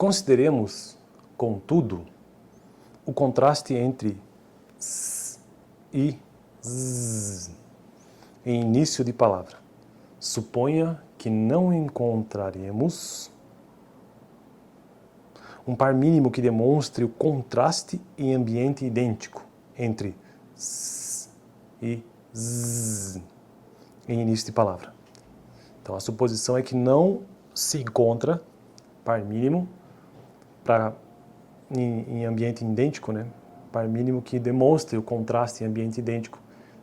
Consideremos, contudo, o contraste entre s e z em início de palavra. Suponha que não encontraremos um par mínimo que demonstre o contraste em ambiente idêntico entre s e z em início de palavra. Então a suposição é que não se encontra par mínimo em ambiente idêntico, né? Par mínimo que demonstre o contraste em ambiente idêntico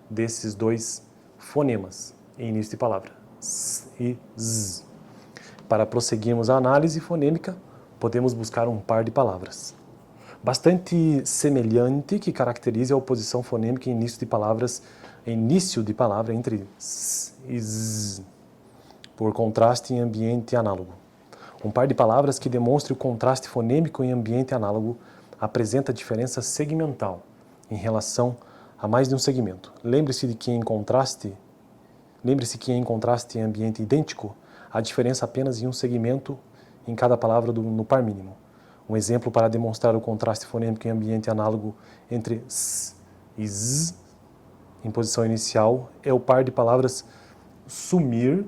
desses dois fonemas em início de palavra, s e z. Para prosseguirmos a análise fonêmica, podemos buscar um par de palavras bastante semelhante que caracterize a oposição fonêmica em início de palavra entre s e z, por contraste em ambiente análogo. Um par de palavras que demonstre o contraste fonêmico em ambiente análogo apresenta diferença segmental em relação a mais de um segmento. Lembre-se que em contraste em ambiente idêntico, há diferença apenas em um segmento em cada palavra no par mínimo. Um exemplo para demonstrar o contraste fonêmico em ambiente análogo entre s e z, em posição inicial, é o par de palavras sumir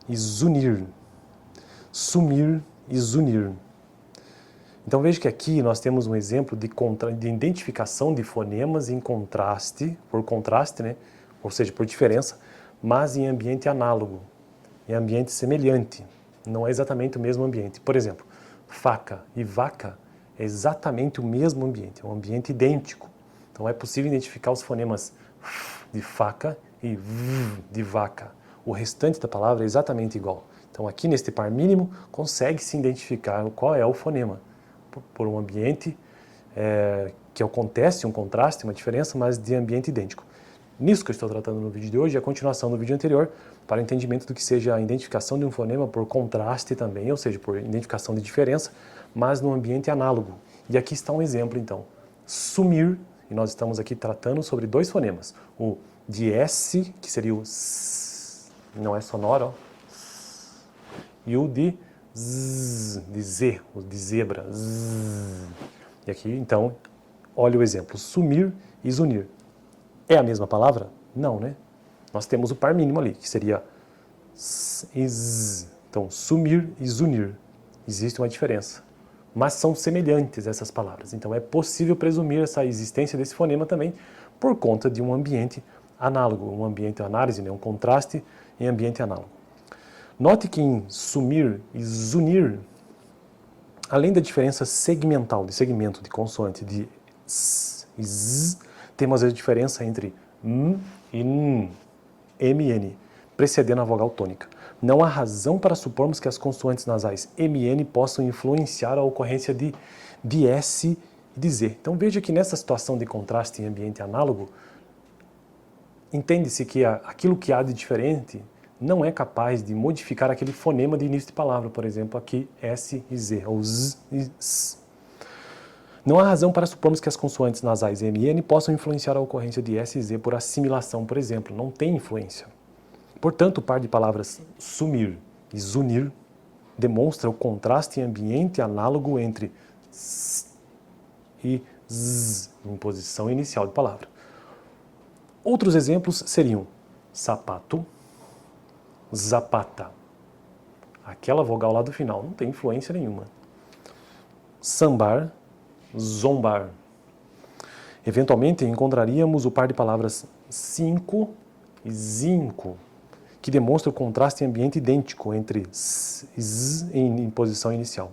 e zunir. Sumir e zunir. Então veja que aqui nós temos um exemplo de identificação de fonemas em contraste, por contraste, né? Ou seja, por diferença, mas em ambiente análogo, em ambiente semelhante, não é exatamente o mesmo ambiente. Por exemplo, faca e vaca é exatamente o mesmo ambiente, é um ambiente idêntico. Então é possível identificar os fonemas f de faca e v de vaca. O restante da palavra é exatamente igual. Então aqui neste par mínimo consegue-se identificar qual é o fonema por um ambiente que acontece um contraste, uma diferença, mas de ambiente idêntico. Nisso que eu estou tratando no vídeo de hoje é a continuação do vídeo anterior para o entendimento do que seja a identificação de um fonema por contraste também, ou seja, por identificação de diferença, mas no ambiente análogo. E aqui está um exemplo então. Sumir, e nós estamos aqui tratando sobre dois fonemas. O de S, que seria o S, não é sonoro, ó, e o de Z, o de zebra. Z. E aqui, então, olha o exemplo. Sumir e zunir. É a mesma palavra? Não, né? Nós temos o par mínimo ali, que seria s e z. Então, sumir e zunir. Existe uma diferença. Mas são semelhantes essas palavras. Então, é possível presumir essa existência desse fonema também por conta de um ambiente análogo, um ambiente de análise, né? Um contraste em ambiente análogo. Note que em sumir e zunir, além da diferença segmental, de segmento, de consoante, de s e z, temos a diferença entre m e n, m e n, precedendo a vogal tônica. Não há razão para supormos que as consoantes nasais m e n possam influenciar a ocorrência de s e de z. Então veja que nessa situação de contraste em ambiente análogo, entende-se que aquilo que há de diferente não é capaz de modificar aquele fonema de início de palavra, por exemplo, aqui S e Z, ou Z e S. Não há razão para supormos que as consoantes nasais M e N possam influenciar a ocorrência de S e Z por assimilação, por exemplo, não tem influência. Portanto, o par de palavras sumir e zunir demonstra o contraste em ambiente análogo entre S e Z, em posição inicial de palavra. Outros exemplos seriam sapato, zapata. Aquela vogal lá do final não tem influência nenhuma. Sambar, zombar. Eventualmente encontraríamos o par de palavras cinco e zinco, que demonstra o contraste em ambiente idêntico entre s e z em posição inicial.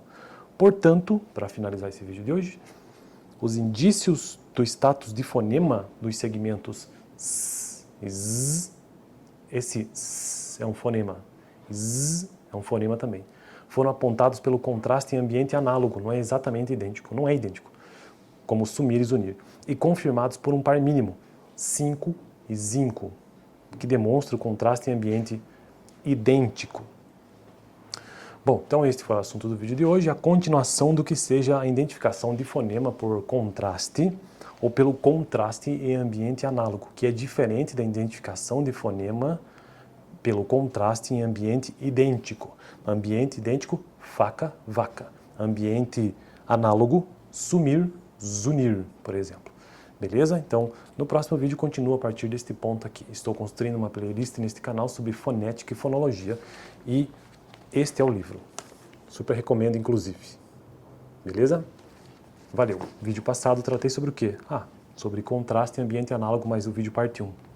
Portanto, para finalizar esse vídeo de hoje, os indícios do status de fonema dos segmentos s e z, esse s é um fonema, z é um fonema também, foram apontados pelo contraste em ambiente análogo, não é exatamente idêntico, não é idêntico, como sumir e zunir, e confirmados por um par mínimo, 5 e zinco, que demonstra o contraste em ambiente idêntico. Bom, então este foi o assunto do vídeo de hoje, a continuação do que seja a identificação de fonema por contraste ou pelo contraste em ambiente análogo, que é diferente da identificação de fonema pelo contraste em ambiente idêntico. Ambiente idêntico, faca, vaca. Ambiente análogo, sumir, zunir, por exemplo. Beleza? Então, no próximo vídeo continua a partir deste ponto aqui. Estou construindo uma playlist neste canal sobre fonética e fonologia e este é o livro. Super recomendo, inclusive. Beleza? Valeu. Vídeo passado tratei sobre o quê? Sobre contraste e ambiente análogo, mas o vídeo parte 1.